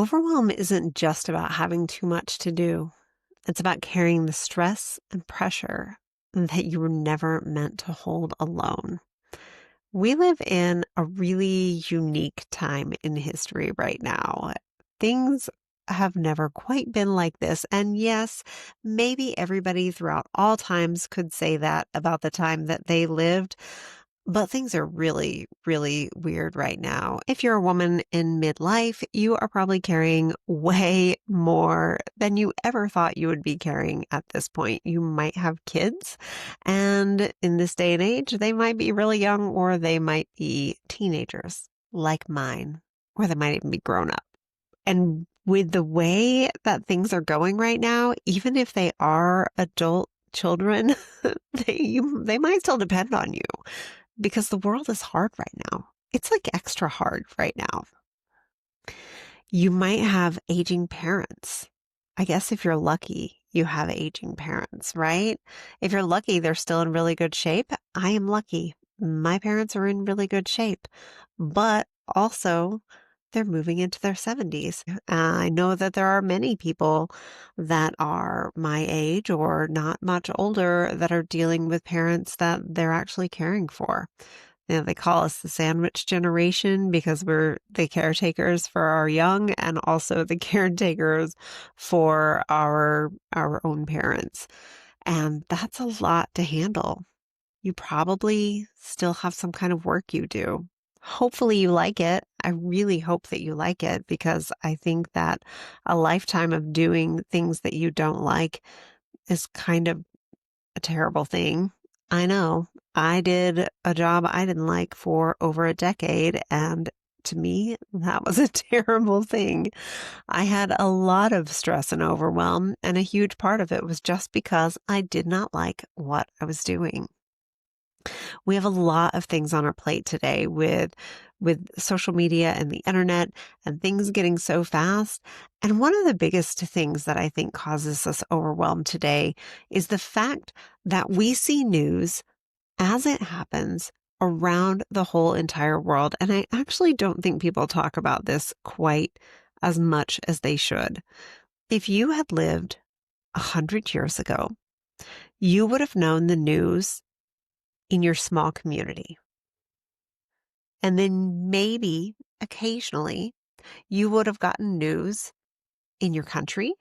Overwhelm isn't just about having too much to do. It's about carrying the stress and pressure that you were never meant to hold alone. We live in a really unique time in history right now. Things have never quite been like this. And yes, maybe everybody throughout all times could say that about the time that they lived. But things are really, really weird right now. If you're a woman in midlife, you are probably carrying way more than you ever thought you would be carrying at this point. You might have kids, and in this day and age, they might be really young or they might be teenagers like mine, or they might even be grown up. And with the way that things are going right now, even if they are adult children, they might still depend on you because the world is hard right now. It's like extra hard right now. You might have aging parents. I guess if you're lucky, you have aging parents, right? If you're lucky, they're still in really good shape. I am lucky. My parents are in really good shape, but also they're moving into their 70s. I know that there are many people that are my age or not much older that are dealing with parents that they're actually caring for. You know, they call us the sandwich generation because we're the caretakers for our young and also the caretakers for our own parents. And that's a lot to handle. You probably still have some kind of work you do. Hopefully you like it. I really hope that you like it because I think that a lifetime of doing things that you don't like is kind of a terrible thing. I know. I did a job I didn't like for over a decade, and to me, that was a terrible thing. I had a lot of stress and overwhelm, and a huge part of it was just because I did not like what I was doing. We have a lot of things on our plate today with social media and the internet and things getting so fast. And one of the biggest things that I think causes us overwhelm today is the fact that we see news as it happens around the whole entire world. And I actually don't think people talk about this quite as much as they should. If you had lived 100 years ago, you would have known the news in your small community. And then maybe occasionally you would have gotten news in your country.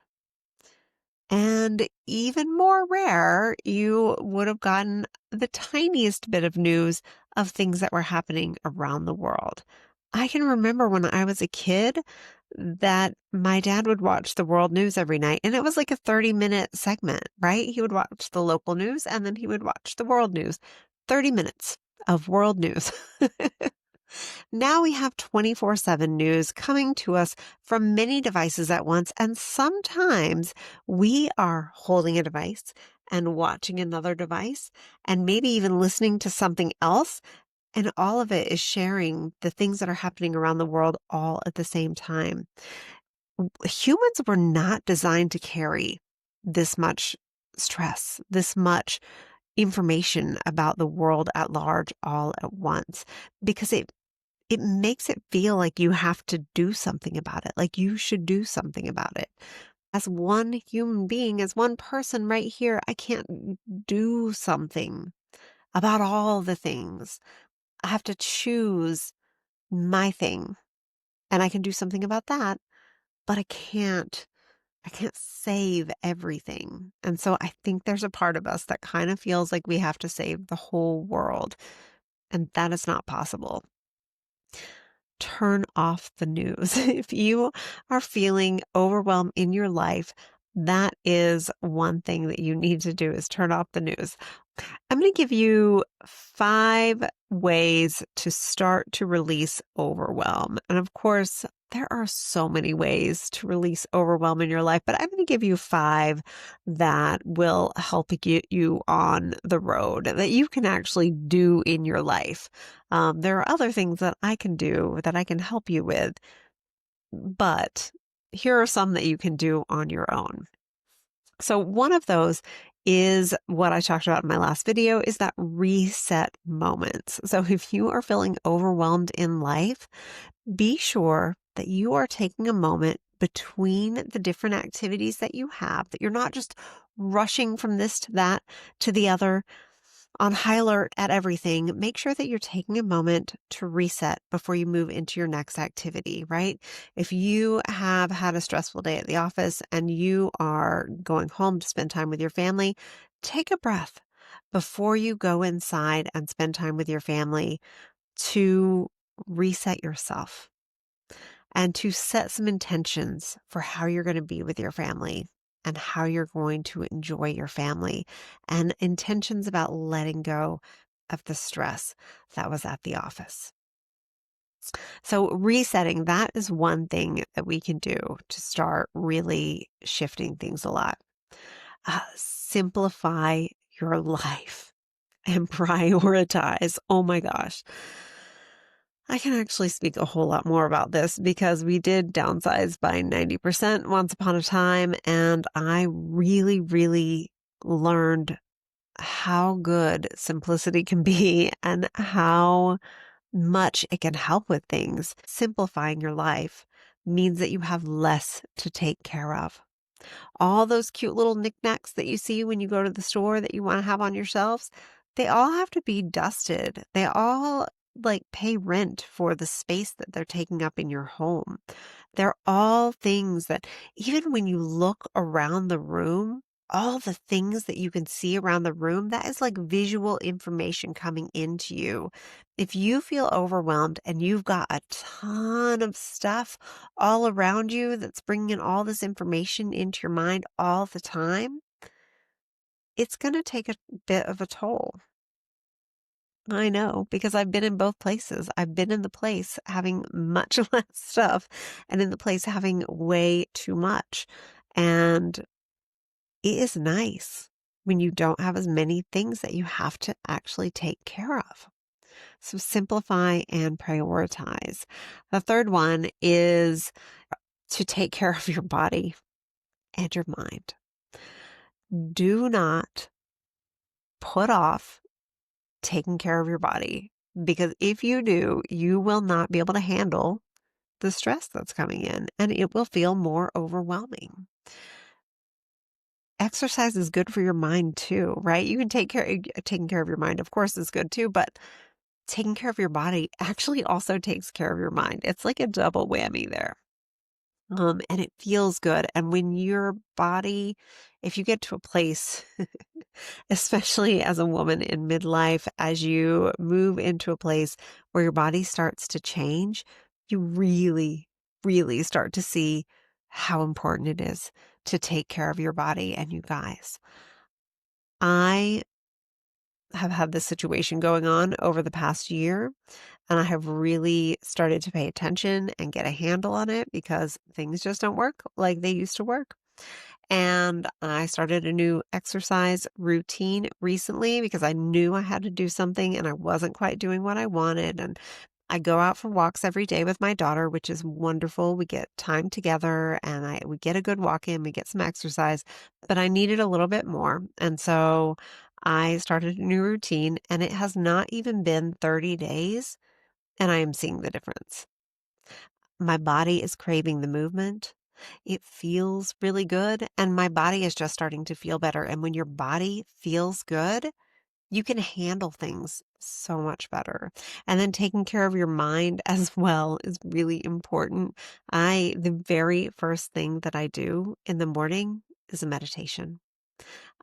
And even more rare, you would have gotten the tiniest bit of news of things that were happening around the world. I can remember when I was a kid that my dad would watch the world news every night, and it was like a 30-minute segment, right? He would watch the local news and then he would watch the world news. 30 minutes of world news. Now we have 24/7 news coming to us from many devices at once, and sometimes we are holding a device and watching another device and maybe even listening to something else, and all of it is sharing the things that are happening around the world all at the same time. Humans were not designed to carry this much stress, this much information about the world at large all at once, because it makes it feel like you have to do something about it, like you should do something about it. As one human being, as one person right here, I can't do something about all the things. I have to choose my thing, and I can do something about that, but I can't save everything. And so I think there's a part of us that kind of feels like we have to save the whole world, and that is not possible. Turn off the news. If you are feeling overwhelmed in your life, that is one thing that you need to do is turn off the news. I'm going to give you 5 ways to start to release overwhelm. And of course, there are so many ways to release overwhelm in your life, but I'm going to give you 5 that will help get you on the road that you can actually do in your life. There are other things that I can do that I can help you with, but here are some that you can do on your own. So one of those is what I talked about in my last video is that reset moments. So if you are feeling overwhelmed in life, be sure that you are taking a moment between the different activities that you have, that you're not just rushing from this to that to the other on high alert at everything. Make sure that you're taking a moment to reset before you move into your next activity, right? If you have had a stressful day at the office and you are going home to spend time with your family, take a breath before you go inside and spend time with your family to reset yourself and to set some intentions for how you're going to be with your family and how you're going to enjoy your family, and intentions about letting go of the stress that was at the office. So, resetting, that is one thing that we can do to start really shifting things a lot. Simplify your life and prioritize. Oh my gosh. I can actually speak a whole lot more about this because we did downsize by 90% once upon a time. And I really, really learned how good simplicity can be and how much it can help with things. Simplifying your life means that you have less to take care of. All those cute little knickknacks that you see when you go to the store that you want to have on your shelves, they all have to be dusted. They all pay rent for the space that they're taking up in your home. They're all things that even when you look around the room, all the things that you can see around the room, that is like visual information coming into you. If you feel overwhelmed and you've got a ton of stuff all around you that's bringing in all this information into your mind all the time, it's going to take a bit of a toll. I know, because I've been in both places. I've been in the place having much less stuff and in the place having way too much. And it is nice when you don't have as many things that you have to actually take care of. So simplify and prioritize. The third one is to take care of your body and your mind. Do not put off taking care of your body, because if you do, you will not be able to handle the stress that's coming in and it will feel more overwhelming. Exercise is good for your mind too, right? You can taking care of your mind, of course, is good too, but taking care of your body actually also takes care of your mind. It's like a double whammy there. And it feels good. And when your body, if you get to a place, especially as a woman in midlife, as you move into a place where your body starts to change, you really, really start to see how important it is to take care of your body. And you guys, I have had this situation going on over the past year, and I have really started to pay attention and get a handle on it because things just don't work like they used to work. And I started a new exercise routine recently because I knew I had to do something and I wasn't quite doing what I wanted. And I go out for walks every day with my daughter, which is wonderful. We get time together and we get a good walk in, we get some exercise, but I needed a little bit more. And so I started a new routine, and it has not even been 30 days and I am seeing the difference. My body is craving the movement. It feels really good, and my body is just starting to feel better. And when your body feels good, you can handle things so much better. And then taking care of your mind as well is really important. The very first thing that I do in the morning is a meditation.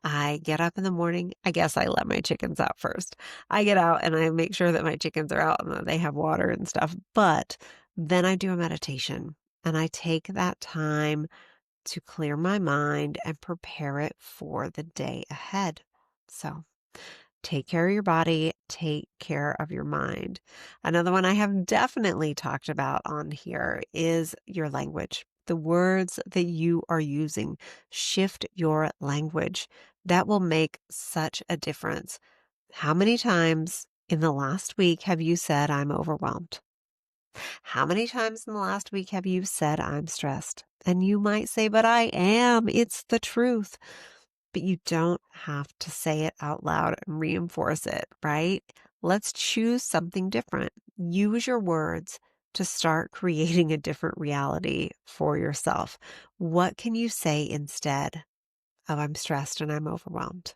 I get up in the morning. I guess I let my chickens out first. I get out and I make sure that my chickens are out and that they have water and stuff. But then I do a meditation and I take that time to clear my mind and prepare it for the day ahead. So take care of your body, take care of your mind. Another one I have definitely talked about on here is your language. The words that you are using, shift your language. That will make such a difference. How many times in the last week have you said, I'm overwhelmed? How many times in the last week have you said, I'm stressed? And you might say, but I am. It's the truth. But you don't have to say it out loud and reinforce it, right? Let's choose something different. Use your words to start creating a different reality for yourself. What can you say instead of I'm stressed and I'm overwhelmed?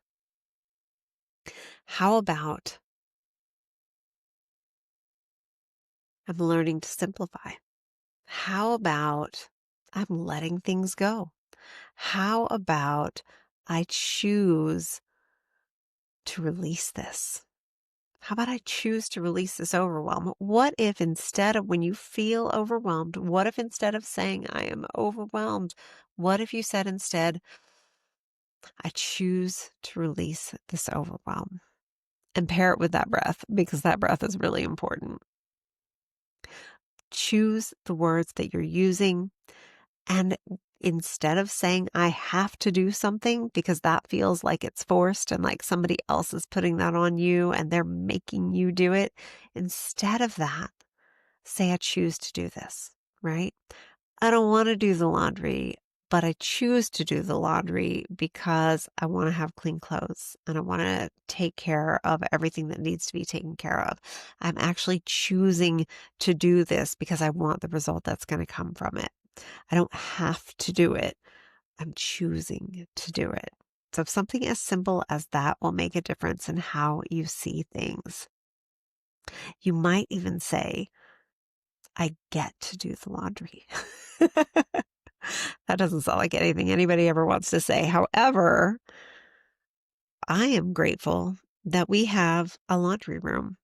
How about I'm learning to simplify? How about I'm letting things go? How about I choose to release this? How about I choose to release this overwhelm? What if instead of when you feel overwhelmed, what if instead of saying I am overwhelmed, what if you said instead, I choose to release this overwhelm and pair it with that breath because that breath is really important. Choose the words that you're using. And instead of saying, I have to do something because that feels like it's forced and like somebody else is putting that on you and they're making you do it, instead of that, say, I choose to do this, right? I don't want to do the laundry, but I choose to do the laundry because I want to have clean clothes and I want to take care of everything that needs to be taken care of. I'm actually choosing to do this because I want the result that's going to come from it. I don't have to do it. I'm choosing to do it. So if something as simple as that will make a difference in how you see things, you might even say, I get to do the laundry. That doesn't sound like anything anybody ever wants to say. However, I am grateful that we have a laundry room.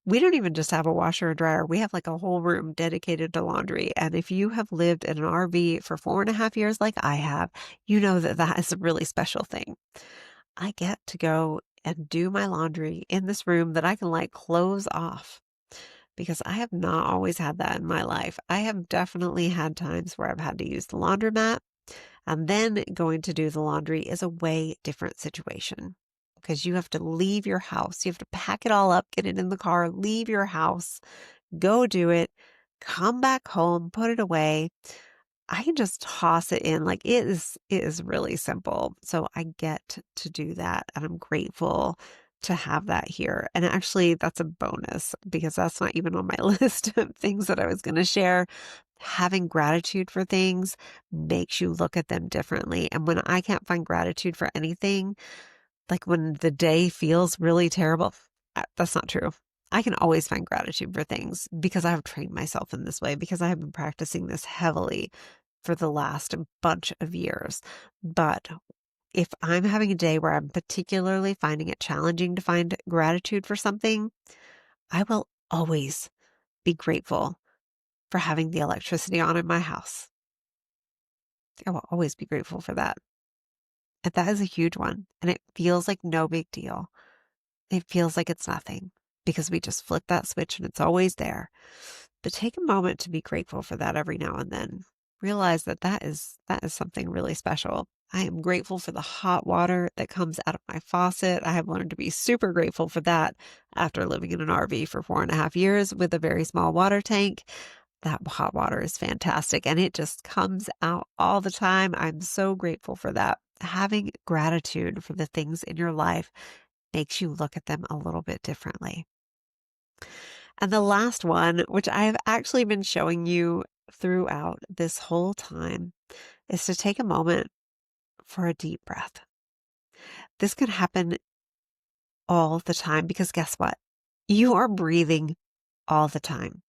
We don't even just have a washer and dryer. We have like a whole room dedicated to laundry. And if you have lived in an RV for 4.5 years like I have, you know that that is a really special thing. I get to go and do my laundry in this room that I can like close off because I have not always had that in my life. I have definitely had times where I've had to use the laundromat, and then going to do the laundry is a way different situation because you have to leave your house. You have to pack it all up, get it in the car, leave your house, go do it, come back home, put it away. I can just toss it in. Like it is really simple. So I get to do that. And I'm grateful to have that here. And actually that's a bonus because that's not even on my list of things that I was going to share. Having gratitude for things makes you look at them differently. And when I can't find gratitude for anything, like when the day feels really terrible, that's not true. I can always find gratitude for things because I have trained myself in this way, because I have been practicing this heavily for the last bunch of years. But if I'm having a day where I'm particularly finding it challenging to find gratitude for something, I will always be grateful for having the electricity on in my house. I will always be grateful for that. And that is a huge one. And it feels like no big deal. It feels like it's nothing because we just flip that switch and it's always there. But take a moment to be grateful for that every now and then. Realize that that is something really special. I am grateful for the hot water that comes out of my faucet. I have learned to be super grateful for that after living in an RV for 4.5 years with a very small water tank. That hot water is fantastic and it just comes out all the time. I'm so grateful for that. Having gratitude for the things in your life makes you look at them a little bit differently. And the last one, which I have actually been showing you throughout this whole time, is to take a moment for a deep breath. This can happen all the time because guess what? You are breathing all the time.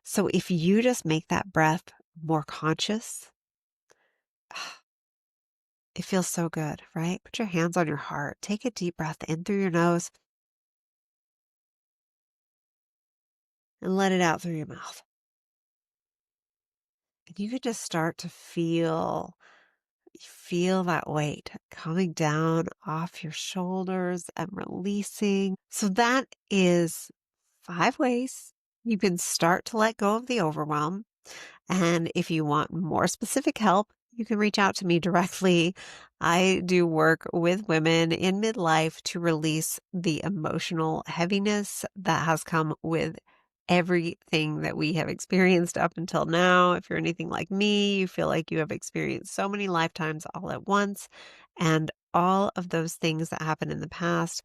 So if you just make that breath more conscious, it feels so good, right? Put your hands on your heart. Take a deep breath in through your nose and let it out through your mouth. And you could just start to feel that weight coming down off your shoulders and releasing. So that is 5 ways you can start to let go of the overwhelm. And if you want more specific help, you can reach out to me directly. I do work with women in midlife to release the emotional heaviness that has come with everything that we have experienced up until now. If you're anything like me, you feel like you have experienced so many lifetimes all at once. And all of those things that happened in the past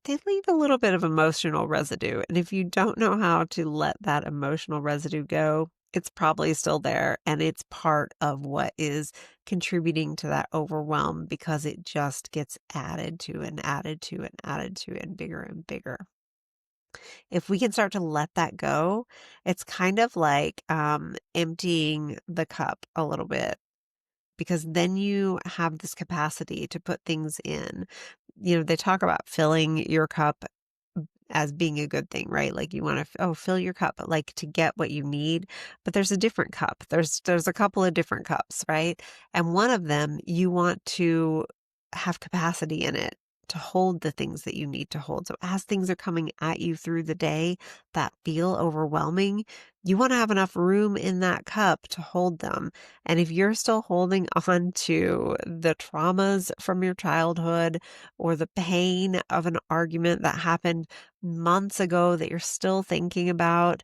they leave a little bit of emotional residue. And if you don't know how to let that emotional residue go, it's probably still there. And it's part of what is contributing to that overwhelm because it just gets added to and added to and added to and bigger and bigger. If we can start to let that go, it's kind of like emptying the cup a little bit because then you have this capacity to put things in. They talk about filling your cup as being a good thing, right? Like you want to, fill your cup, like to get what you need. But there's a different cup. There's a couple of different cups, right? And one of them you want to have capacity in it to hold the things that you need to hold. So as things are coming at you through the day that feel overwhelming, you want to have enough room in that cup to hold them. And if you're still holding on to the traumas from your childhood or the pain of an argument that happened months ago that you're still thinking about,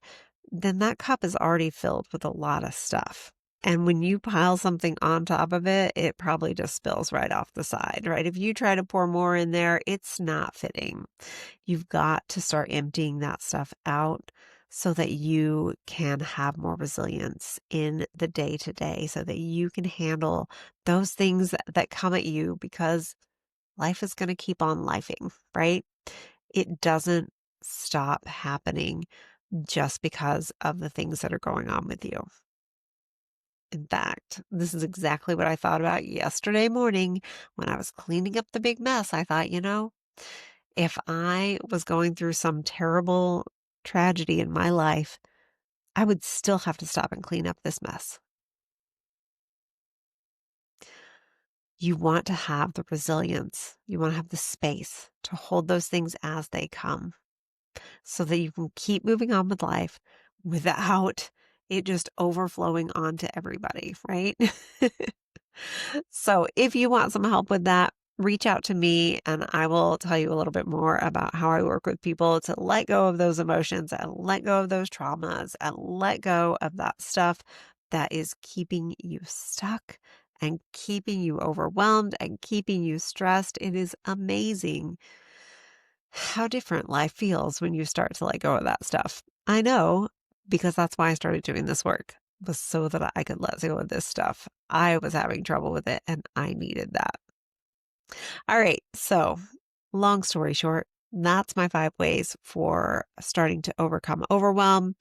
then that cup is already filled with a lot of stuff. And when you pile something on top of it, it probably just spills right off the side, right? If you try to pour more in there, it's not fitting. You've got to start emptying that stuff out so that you can have more resilience in the day to day, so that you can handle those things that come at you because life is going to keep on lifing, right? It doesn't stop happening just because of the things that are going on with you. In fact, this is exactly what I thought about yesterday morning when I was cleaning up the big mess. I thought, if I was going through some terrible tragedy in my life, I would still have to stop and clean up this mess. You want to have the resilience. You want to have the space to hold those things as they come so that you can keep moving on with life without it just overflowing onto everybody, right? So if you want some help with that, reach out to me and I will tell you a little bit more about how I work with people to let go of those emotions and let go of those traumas and let go of that stuff that is keeping you stuck and keeping you overwhelmed and keeping you stressed. It is amazing how different life feels when you start to let go of that stuff. I know, because that's why I started doing this work, was so that I could let go of this stuff. I was having trouble with it and I needed that. All right. So, long story short, that's my 5 ways for starting to overcome overwhelm.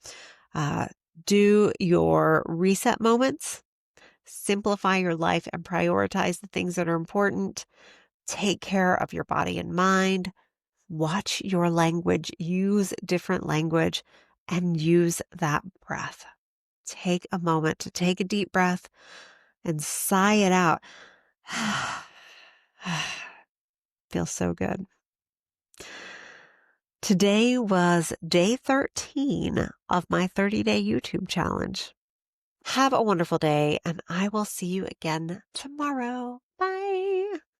Uh, do your reset moments, simplify your life and prioritize the things that are important. Take care of your body and mind. Watch your language, use different language, and use that breath. Take a moment to take a deep breath and sigh it out. Feels so good. Today was day 13 of my 30-day YouTube challenge. Have a wonderful day, and I will see you again tomorrow. Bye.